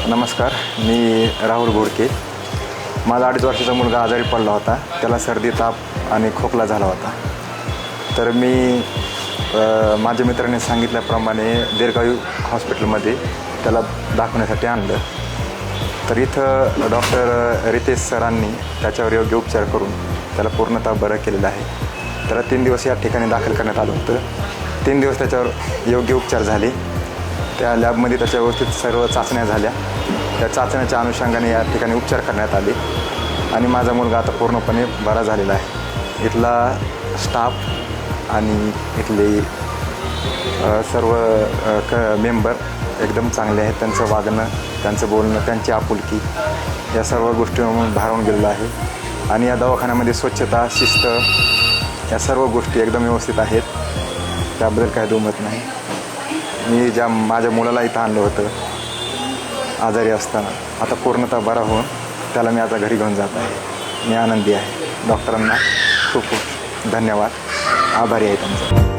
नमस्कार, मी राहुल घोडके. माझा 2.5 वर्षाचा मुलगा आजारी पडला होता. त्याला सर्दी, ताप आणि खोकला झाला होता. तर मी माझ्या मित्राने सांगितल्याप्रमाणे दीर्घायू हॉस्पिटलमध्ये त्याला दाखवण्यासाठी आणलं. तर इथं डॉक्टर रितेश सरांनी त्याच्यावर योग्य उपचार करून त्याला पूर्णतः बरं केलेलं आहे. त्याला 3 दिवस या ठिकाणी दाखल करण्यात आलं होतं. 3 दिवस त्याच्यावर योग्य उपचार झाले. त्या लॅबमध्ये त्याच्या व्यवस्थित सर्व चाचण्या झाल्या. त्या चाचण्याच्या अनुषंगाने या ठिकाणी उपचार करण्यात आले आणि माझा मुलगा आता पूर्णपणे बरा झालेला आहे. इथला स्टाफ आणि इथले सर्व मेंबर एकदम चांगले आहेत. त्यांचं वागणं, त्यांचं बोलणं, त्यांची आपुलकी या सर्व गोष्टी भारावून गेलेलं आहे. आणि या दवाखान्यामध्ये स्वच्छता, शिस्त या सर्व गोष्टी एकदम व्यवस्थित आहेत. त्याबद्दल काही दुमत नाही. मी माझ्या मुलाला इथं आणलं होतं आजारी असताना, आता पूर्णतः बरा होऊन त्याला मी आता घरी घेऊन जात आहे. मी आनंदी आहे. डॉक्टरांना खूप खूप धन्यवाद, आभारी आहे त्यांचा.